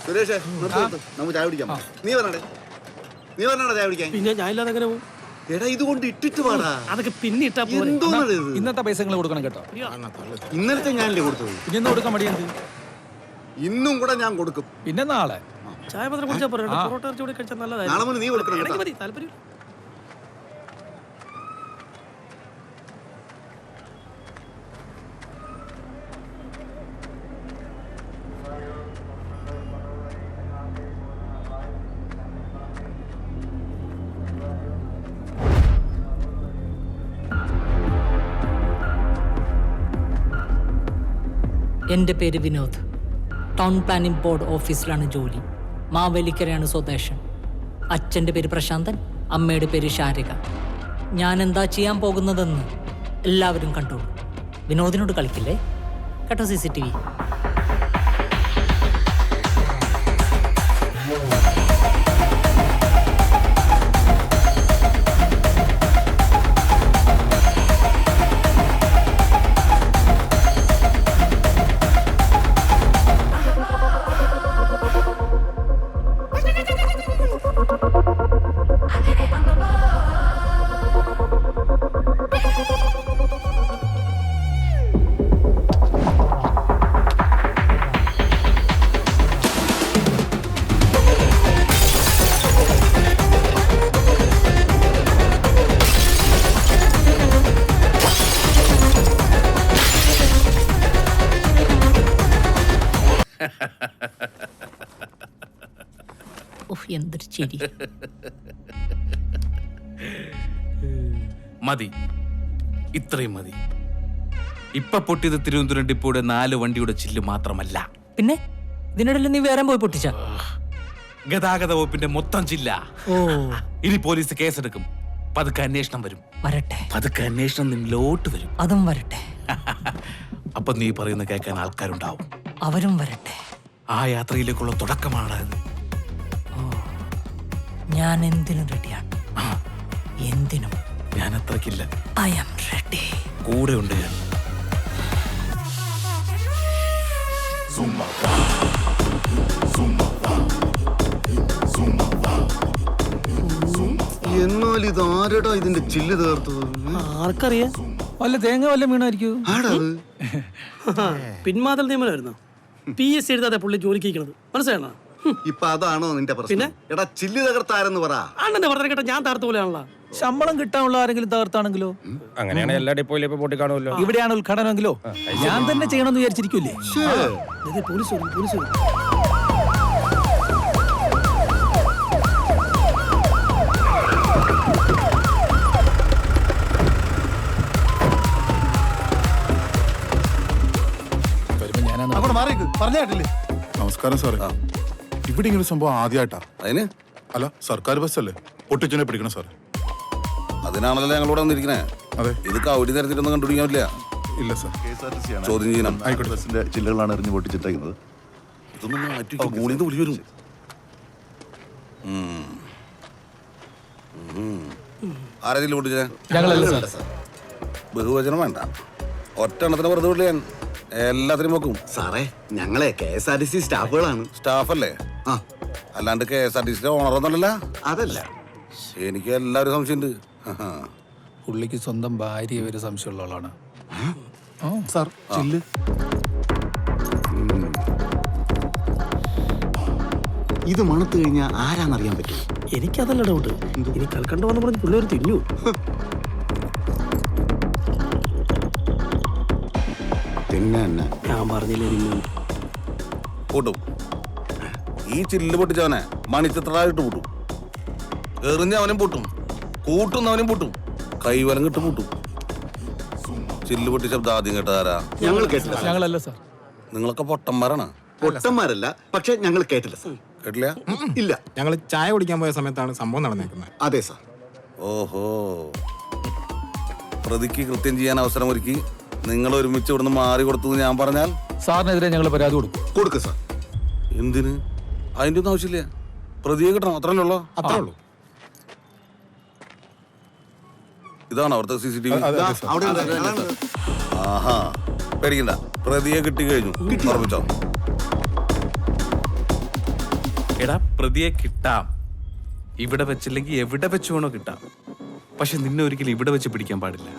സുരേഷ് നമുക്ക് ചായ കുടിക്കാം. നീ പറഞ്ഞേ ചായ കുടിക്കാൻ. പിന്നെ ഞാൻ ഇല്ലാതെ എങ്ങനെ പോകും? എടാ ഇതുകൊണ്ട് ഇട്ടിട്ട് പാടാ. അതൊക്കെ പിന്നെ ഇട്ടാ എന്തോന്നത് ഇത്? ഇന്നത്തെ പൈസ നിങ്ങൾ കൊടുക്കണം കേട്ടോ. ഇന്നലത്തെ ഞാനല്ലേ കൊടുത്തത്. പിന്നെ കൊടുക്കാൻ മടിയുണ്ട്. ഇന്നും കൂടെ ഞാൻ കൊടുക്കും. പിന്നെ നാളെ ചായ പത്രം കുടിച്ചാൽ പോരാ. പൊറോട്ട ഇറച്ചി കൂടി കഴിച്ചാൽ നാളെ നല്ലതായിരുന്നു. മുതൽ നീ കൊടുക്കണം എനിക്ക് കേട്ടോ. മതി, താല്പര്യം. എൻ്റെ പേര് വിനോദ്. ടൗൺ പ്ലാനിംഗ് ബോർഡ് ഓഫീസിലാണ് ജോലി. മാവേലിക്കരയാണ് സ്വദേശം. അച്ഛൻ്റെ പേര് പ്രശാന്തൻ, അമ്മയുടെ പേര് ശാരിക. ഞാൻ എന്താ ചെയ്യാൻ പോകുന്നതെന്ന് എല്ലാവരും കണ്ടോളൂ. വിനോദിനോട് കളിക്കില്ലേ കേട്ടോ. CCTV. എന്തൊരു ചിരി. മതി, ഇത്രയും മതി. ഇപ്പൊ പൊട്ടിയത് തിരുവനന്തപുരം ഡിപ്പോയുടെ 4 വണ്ടിയുടെ ചില്ല് മാത്രമല്ല. പിന്നെ ഇതിനിടയിൽ നീ വേറെ പോയി പൊട്ടിച്ച? ഗതാഗത വകുപ്പിന്റെ മൊത്തം ചില്ല. ഓ, ഇനി പോലീസ് കേസെടുക്കും. പതുക്കെ അന്വേഷണം വരും. വരട്ടെ. പതുക്കെ അന്വേഷണം നിന്നിലോട്ട് വരും. അതും വരട്ടെ. അപ്പൊ നീ പറയുന്ന കേൾക്കാൻ ആൾക്കാരുണ്ടാവും. അവരും വരട്ടെ. ആ യാത്രയിലേക്കുള്ള തുടക്കമാണ് അത്. ഞാൻ എന്തിനും റെഡിയാണ്. എന്തിനും. ഞാൻ അത്രക്കില്ല. I am ready. കൂടെ ഉണ്ട് ഞാൻ. എന്നാൽ ഇത് ആരടാ ഇതിന്റെ ചില്ല് തീർത്തത്? ആർക്കറിയാം? വല്ല തേങ്ങ വല്ല വീണായിരിക്കും. പിന്മാതൽ നിയമനമായിരുന്നു. PSC എഴുതാതെ പുള്ളി ജോലിക്ക് ഇരിക്കണത് മനസ്സിലാണോ? ഇപ്പൊ അതാണോ നിന്റെ പ്രശ്നം? എടാ ചില്ല് തകർത്താരെന്ന് പറ. അണ്ണന്റെ പറഞ്ഞ കേട്ടോ, ഞാൻ താർത്ത പോലെയാണല്ലോ. ശമ്പളം കിട്ടാനുള്ള ആരെങ്കിലും തകർത്താണെങ്കിലോ? അങ്ങനെയാണ് എല്ലാ ഡിപ്പോയിലും ഇപ്പൊ പൊട്ടി കാണുമല്ലോ. ഇവിടെയാണ് ഉദ്ഘാടനമെങ്കിലോ ഞാൻ തന്നെ ചെയ്യണമെന്ന് വിചാരിച്ചിരിക്കൂലേ? പോലീസ് വരും, പോലീസ് വരും. നമസ്കാരം സാറേ. ഇവിടെ ഇങ്ങനെ സംഭവം ആദ്യമായിട്ടാ. അതിന് അല്ല, സർക്കാർ ബസ്സല്ലേ പൊട്ടിച്ചനെ പിടിക്കണം സാറേ. അതിനാണല്ലോ ഞങ്ങളിവിടെ വന്നിരിക്കണേ. അതെ, ഇത് കൗടി തരത്തിലൊന്നും കണ്ടുപിടിക്കാൻ പറ്റില്ല. ഇല്ല സാർ. ചോദ്യം ചെയ്യണം. ബസിന്റെ ചില്ലുകളാണ് എറിഞ്ഞു പൊട്ടിച്ചിട്ടേക്കുന്നത്. ഇതൊന്നും മാറ്റി മൂളിന്ന് വിളി വരും. ആരെങ്കിലും പൊട്ടിച്ചേ? ഞങ്ങളല്ല സാർ. ബഹുവചനം വേണ്ട. ഒറ്റ എണ്ണത്തിന് വെറുതെ വിളിയാ എല്ലാത്തിനും നോക്കും. സാറേ, ഞങ്ങളെ KSRTC സ്റ്റാഫുകളാണ്. സ്റ്റാഫല്ലേ? ആ, അല്ലാണ്ട് KSRTC ഓണറൊന്നുമല്ല. അതല്ല, എനിക്ക് എല്ലാവരും സംശയമുണ്ട്. പുള്ളിക്ക് സ്വന്തം ഭാര്യ ഒരു സംശയമുള്ള ആളാണ് സാർ. ചില്ല് ഇത് മണത്ത് കഴിഞ്ഞാൽ ആരാന്നറിയാൻ പറ്റും. എനിക്കതല്ല ഡൗട്ട്. ഇനി കൽക്കണ്ട വന്ന് പറഞ്ഞ് പിള്ളേർ തിന്നു. ഞാൻ പറഞ്ഞില്ലേ കൂട്ടും. ഈ ചില്ല് പൊട്ടിച്ചവനെ മണിച്ചിത്രായിട്ട് പൂട്ടും. എറിഞ്ഞവനും പൂട്ടും, കൂട്ടുന്നവനും പൂട്ടും, കൈവലം കിട്ട് പൂട്ടും. ചില്ല് പൊട്ടി ശബ്ദം ആദ്യം കേട്ടതാരാ? ഞങ്ങൾ കേട്ടില്ല. ഞങ്ങളല്ല സാർ. നിങ്ങളൊക്കെ പൊട്ടന്മാരാണ്. പൊട്ടന്മാരല്ല, പക്ഷെ ഞങ്ങൾ കേട്ടില്ല സാർ. കേട്ടില്ല? ഇല്ല. ഞങ്ങൾ ചായ കുടിക്കാൻ പോയ സമയത്താണ് സംഭവം നടന്നേക്കുന്നത്. അതെ സാർ. ഓഹോ, പ്രതിക്ക് കൃത്യം ചെയ്യാൻ അവസരം ഒരുക്കി നിങ്ങൾ ഒരുമിച്ച് ഇവിടുന്ന് മാറി കൊടുത്തു ഞാൻ പറഞ്ഞാൽ സാറിനെതിരെ ഞങ്ങൾ പരാതി കൊടുക്കും സാർ. എന്തിന്? അതിന്റെ ഒന്നും ആവശ്യമില്ല. പ്രതിയെ കിട്ടണം, അത്രേ ഉള്ളൂ. അത്രേ ഉള്ളൂ. ഇതാണ് അവിടുത്തെ CCTV. ആഹാ, പേടിക്കണ്ട. പ്രതിയെ കിട്ടി കഴിഞ്ഞു. ഉറപ്പിച്ചോ. എടാ പ്രതിയെ കിട്ടാം, ഇവിടെ വെച്ചില്ലെങ്കിൽ എവിടെ വെച്ച് വേണോ കിട്ടാം. പക്ഷെ നിന്നെ ഒരിക്കലും ഇവിടെ വെച്ച് പിടിക്കാൻ പാടില്ല.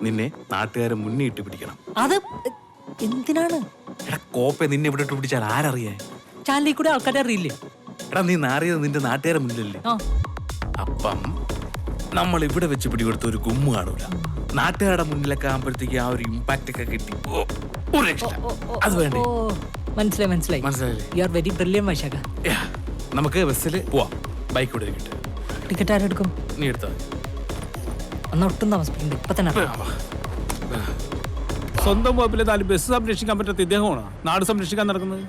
നിന്നെ നാട്ടുകാരെ മുന്നേ ഇട്ട് പിടിക്കണം. അത് എന്തിനാണ്? എടാ കോപ്പെ, നിന്നെ ഇവിടെ ഇട്ട് പിടിച്ചാൽ ആരറിയാൻ? ചാനലിൽ കൂടെ ആൾക്കാരെ അറിയില്ലേ? എടാ നീ നാറിയത് നിന്റെ നാട്ടുകാരെ മുന്നിലല്ലേ? ആ അപ്പം നമ്മൾ ഇവിടെ വെച്ച് പിടികൊടുത്ത ഒരു ഗുമ്മ് കാണൂല. നാട്ടുകാരുടെ മുന്നിലൊക്കെ ആകുമ്പോഴത്തേക്ക് ആ ഒരു ഇമ്പാക്റ്റ് ഒക്കെ കിട്ടി. ഒരു രക്ഷയില്ല. അത് വേണ്ടേ? ഓ മനസ്സിലായി മനസ്സിലായില്ലേ? യു ആർ വെരി ബ്രില്യൻ വൈശാഖ. നമുക്ക് ബസ്സിൽ പോവാം. ബൈക്ക് ഇവിടെ കിട്ടും. ടിക്കറ്റ് ആരെടുക്കും? നീ എടുത്താൽ മതി. അന്ന് ഒട്ടും താമസിപ്പിക്കണ്ട, ഇപ്പൊ തന്നെ ഇറങ്ങാം. സ്വന്തം വകുപ്പിലെ 4 ബസ് സംരക്ഷിക്കാൻ പറ്റാത്ത ഇദ്ദേഹമാണോ നാട് സംരക്ഷിക്കാൻ നടക്കുന്നത്?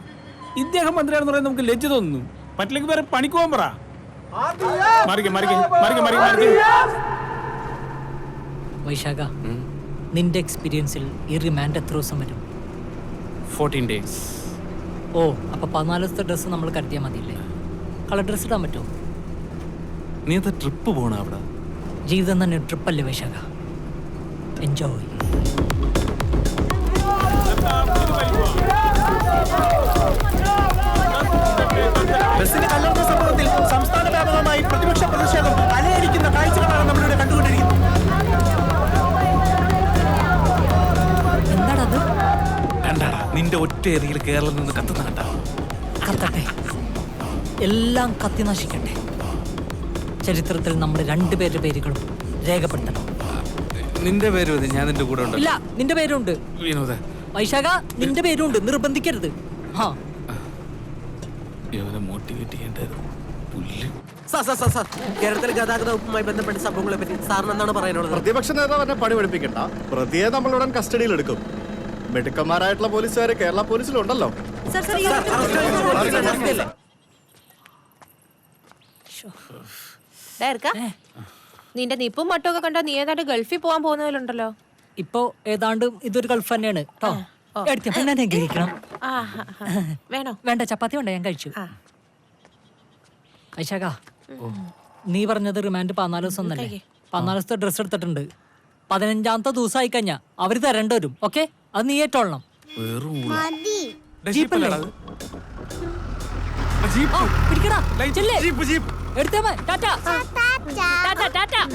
ഇദ്ദേഹം മന്ത്രിയാണെന്ന് പറയാൻ നമുക്ക് ലജ്ജ തോന്നുന്നു. പറ്റില്ലെങ്കിൽ വേറെ പണിക്ക് പോകാൻ പറ. വൈശാഖ, നിന്റെ എക്സ്പീരിയൻസിൽ ഈ റിമാൻഡ് എത്ര ദിവസം വരും? 14 days. ഓ അപ്പൊ 14 ദിവസത്തെ ഡ്രസ്സ് നമ്മൾ കരുതിയാൽ മതിയല്ലേ? കളർ ഡ്രസ്സ് ഇടാൻ പറ്റുമോ? നീ എന്താ ട്രിപ്പ് പോണ അവിടെ? ജീവിതം തന്നെ ട്രിപ്പല്ലേ വൈശാഖ? എൻജോയ്. ബസ്സിന് കല്ലെടുത്ത സംഭവത്തിൽ സംസ്ഥാന വ്യാപകമായി പ്രതിപക്ഷ പ്രതിഷേധം അലയടിക്കുന്ന കാഴ്ചകളാണ് നമ്മളിവിടെ കണ്ടുകൊണ്ടിരിക്കുന്നത്. എന്താണത്? കണ്ടാടാ, നിന്റെ ഒറ്റ ഏരിയയിൽ കേരളം നിന്ന് കത്തുന്ന കണ്ടാ? കത്തട്ടെ, എല്ലാം കത്തി നശിക്കട്ടെ. ചരിത്രത്തിൽ നമ്മൾ 2 പേരുടെ പേരുകളും രേഖപ്പെടുത്തണം. നിന്റെ പേര് മതി, ഞാൻ നിന്റെ കൂടെ ഉണ്ട്. ഇല്ല, നിന്റെ പേരുണ്ട്. വിനോദ, വൈശാഖ, നിന്റെ പേരുണ്ട്, നിർബന്ധിക്കരുത്. ആ ഇവനെ മോട്ടിവേറ്റ് ചെയ്യേണ്ടായിരുന്നു. പുല്ല്. സാർ കേരളത്തിലെ ഗതാഗത വകുപ്പുമായി ബന്ധപ്പെട്ട സംഭവങ്ങളെ പറ്റി സാറിന് എന്താണ് പറയാനുള്ളത്? പ്രതിപക്ഷ നേതാവിനെ പണി പഠിപ്പിക്കണ്ട. പ്രതിയെ നമ്മളുടൻ കസ്റ്റഡിയിൽ എടുക്കും. മിടുക്കന്മാരായിട്ടുള്ള പോലീസുകാര് കേരള പോലീസിലുണ്ടല്ലോ. നിന്റെ നിപ്പും മട്ടൊക്കെ കണ്ടാ നീ ഏതാണ്ട് ഗൾഫിൽ പോകാൻ പോകുന്നതിലുണ്ടല്ലോ. ഇപ്പോ ഏതാണ്ട് ഇതൊരു ഗൾഫ് തന്നെയാണ് കേട്ടോ. പിന്നെ കഴിക്കണം. വേണോ? വേണ്ട, ചപ്പാത്തി വേണ്ട, ഞാൻ കഴിച്ചു. വൈശാഖ, നീ പറഞ്ഞത് റിമാൻഡ് 14 ദിവസം എന്നല്ലേ? 14 ദിവസത്തെ ഡ്രസ് എടുത്തിട്ടുണ്ട്. 15ാമത്തെ ദിവസമായി കഴിഞ്ഞാ അവര് തരേണ്ടി വരും. ഓക്കെ, അത് നീ ഏറ്റോളണം.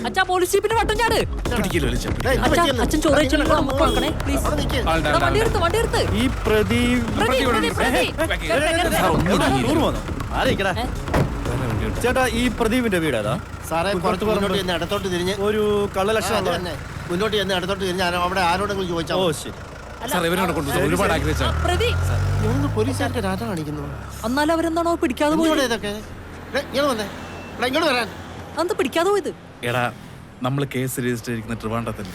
അച്ഛാ, പോലീസ് ജീപ്പിന് വട്ടം ചാട്. അച്ഛൻ ചോദിച്ചു വണ്ടി എടുത്ത്. ഈ പ്രതി ചേട്ടാ, ഈ പ്രദീപിന്റെ വീട് ഏതാ? സാറേ, പുറത്ത് മുന്നോട്ട് ഇടത്തോട്ട് തിരിഞ്ഞ് ഒരു കള്ളലക്ഷണം മുന്നോട്ട് ചെന്ന് ഇടത്തോട്ട് തിരിഞ്ഞ് അവിടെ ആരോടെങ്കിലും ചോദിച്ചാൽ. ഓ ശരി. ഒരുപാട് ആഗ്രഹിച്ചാ പോലീസുകാരുടെ രാജ കാണിക്കുന്നു. എന്നാലും അവരെന്താണോ പിടിക്കാതെ പോയത്? ഇതൊക്കെ ഇങ്ങോട്ട് വരാൻ അന്ത് പിടിക്കാതെ പോയത്? എടാ, നമ്മൾ കേസ് രജിസ്റ്റർ ചെയ്തിരിക്കുന്ന ട്രിവാൻഡ്രത്തല്ലേ?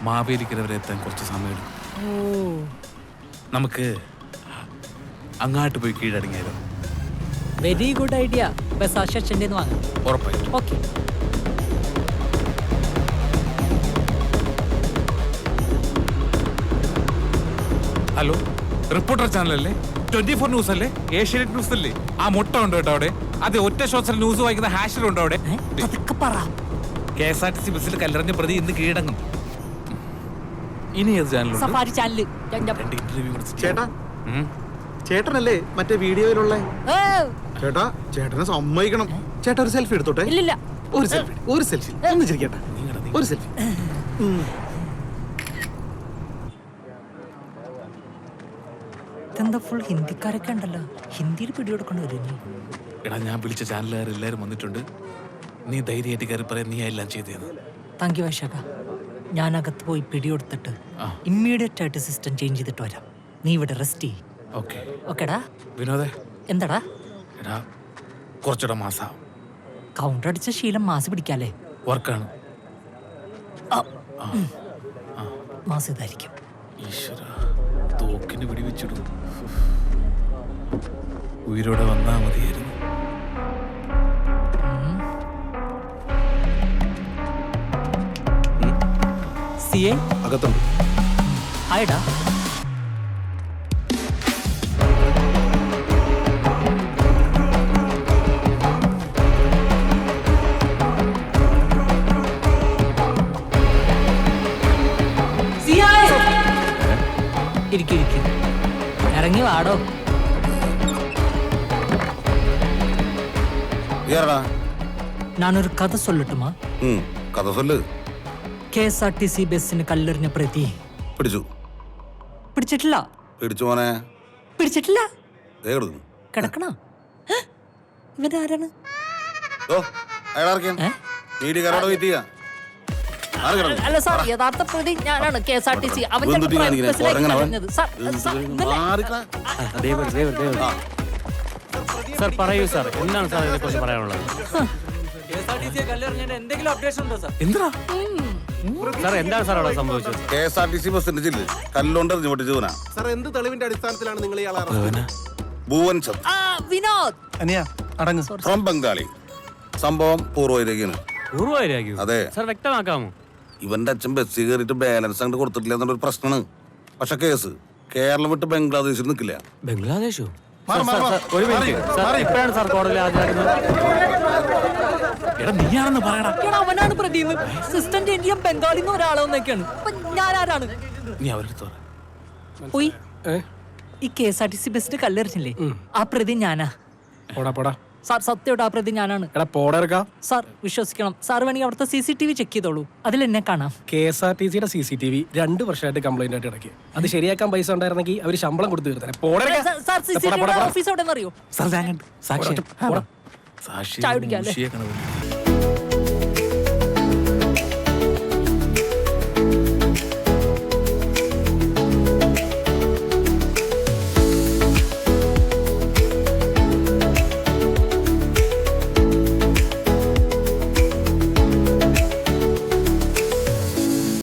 മാവേലിക്കര വരെ എത്താൻ കുറച്ച് സമയം എടുക്കും. നമുക്ക് അങ്ങാട്ട് പോയി കീഴടങ്ങിയാലോ? Very good idea. ബസ് ആശന്റെ വാങ്ങാം. ഉറപ്പായിട്ടും. ഓക്കെ. ഹലോ, റിപ്പോർട്ടർ ചാനലല്ലേ? 24 ന്യൂസ് അല്ലേ? ഏഷ്യാനെറ്റ് ന്യൂസ് അല്ലേ? ആ മുട്ട ഉണ്ട് കേട്ടോ അവിടെ. അതെ, ഒറ്റ ഷോസിൽ ന്യൂസ് വായിക്കുന്ന ഹാഷറുണ്ടോ അവിടെ? KSRTC ബസ്സിൽ കല്ലെറിഞ്ഞ പ്രതി ഇന്ന് കീഴടങ്ങും. ഇനി ഏത് ചാനലുണ്ട്? Safari channel. ചേട്ടാ, ചേട്ടനല്ലേ മറ്റേ വീഡിയോയിലുള്ള? ചേട്ടാ, ചേട്ടനെ സമ്മതിക്കണം. ചേട്ടാ, ഒരു സെൽഫി എടുത്തോട്ടെ. ഇല്ലില്ല. ഒരു സെൽഫി ഒന്ന് ചിരിക്കട്ടെ. ഒരു സെൽഫി. ഇതെന്താ ഫുൾ ഹിന്ദിക്കാരൊക്കെ ഉണ്ടല്ലോ? ഹിന്ദിയിൽ പിടികൊടുക്കേണ്ടി വരും. എടാ, ഞാൻ വിളിച്ച ചാനലുകാർ എല്ലാവരും വന്നിട്ടുണ്ട്. നീ ധൈര്യമായിട്ട് കയറി പറയാൻ നീ എല്ലാം ചെയ്തേന്ന്. താങ്ക് യു വൈശാഖ. ഞാൻ അകത്ത് പോയി പിടികൊടുത്തിട്ട് ഇമ്മീഡിയറ്റ് ആയിട്ട് സിസ്റ്റം ചേഞ്ച് ചെയ്തിട്ട് വരാം. നീ ഇവിടെ റെസ്റ്റ് ചെയ്യ്. ഓക്കെടാ. വിനോദേ, എന്താടാ? എടാ, കുറച്ചുകൂടെ മാസം കൗണ്ടർ അടിച്ച ശീലം മാസ് പിടിക്കാല്ലേ? വർക്കാണ്. മാസ് ഇതായിരിക്കും. ഈശ്വര, തോക്കിന് പിടിവെച്ചിടും. ഉയരോടെ വന്നാ മതിയായിരുന്നു. സിയെ അകത്തുണ്ട്. ഹായ്ടാ. ഇരിക്കും. ഇറങ്ങി വാടോ. ഏറടാ ഞാനൊരു കഥ சொல்லட்டுமா? കഥ സൊല്ല്. KSRTC ബസ്സിന് കല്ലെറിഞ്ഞ പ്രതി പിടിച്ചു. പിടിച്ചിട്ടില്ല. പിടിച്ചു മോനെ. പിടിച്ചിട്ടില്ല. ദേ കിടക്കുന്നു. കിടക്കണ ഇവരാരാണ്? ഓ അയാളാർക്കാണ് മീഡിയക്കാരോട് വെയിറ്റ് ചെയ്യാ. അല്ല സാർ, യഥാർത്ഥ പ്രതി ഞാനാണ്. KSRTC അവൻ സാർ പറയൂ സാർ, എന്താണ് സാർ ഇതിനെക്കുറിച്ച് പറയാനുള്ളത്? എന്തെങ്കിലും അപ്ഡേഷൻ ഉണ്ടോ സാർ? എന്താ സാർ എന്താണ് സാർ അവിടെ സംഭവിച്ചത്? KSRTC ബസ്സിന്റെ ചില്ല് കല്ലുകൊണ്ട് എറിഞ്ഞു പൊട്ടിച്ചവനാ. സാർ എന്ത് തെളിവിന്റെ അടിസ്ഥാനത്തിലാണ് നിങ്ങൾ ഇയാളെ ഭുവൻ ചന്ദ് വിനോദ് അനിയ അടങ്ങ്. ഫ്രം ബംഗാളി. സംഭവം പൂർവ്വയിലേക്കാണ്. പൂർവ്വമായിരിക്കും അതെ. സാർ വ്യക്തമാക്കാമോ? ഇവന്റെ അച്ഛൻ ബസ്സിൽ കയറിയിട്ട് ബാലൻസ് അങ്ങോട്ട് കൊടുത്തിട്ടില്ല എന്നുള്ളൊരു പ്രശ്നമാണ്. പക്ഷെ കേസ് കേരളം വിട്ട് ബംഗ്ലാദേശിൽ നിൽക്കില്ല. ബംഗ്ലാദേശോ? ഒരു മിനിറ്റ് സാർ, എപ്പോഴാണ് സാർ കോടതിയിൽ ഹാജരാക്കുന്നത്? എടാ നീയാണെന്ന് പറയടാ. അവനാണ് പ്രതി. സിസ്റ്റന്റ് ഇന്ത്യൻ ബംഗാളിന്ന് ഒരാളെന്നൊക്കെയാണ്. ഞാൻ ആരാണ്? നീ അവരെടുത്തോ. പോയി ഈ KSRTC ബസ്സിന് കല്ലെറിഞ്ഞില്ലേ, ആ പ്രതി ഞാനാ. സാർ സത്യമായിട്ട് ആ പ്രതി ഞാനാണ്. സാർ വിശ്വസിക്കണം. സാർ വേണമെങ്കിൽ അവിടുത്തെ CCTV ചെക്ക് ചെയ്തോളൂ, അതിൽ എന്നെ കാണാം. KSRTCയുടെ CCTV 2 വർഷമായിട്ട് കംപ്ലൈന്റ് ആയിട്ട് കിടക്കി. അത് ശരിയാക്കാൻ പൈസ ഉണ്ടായിരുന്നെങ്കിൽ അവർ ശമ്പളം കൊടുത്തു തീർത്തേ. സാർ CCTV ഓഫീസ് എവിടെ അറിയോ? സാക്ഷി ചായ കുടിക്കാം അല്ലേ? സാക്ഷി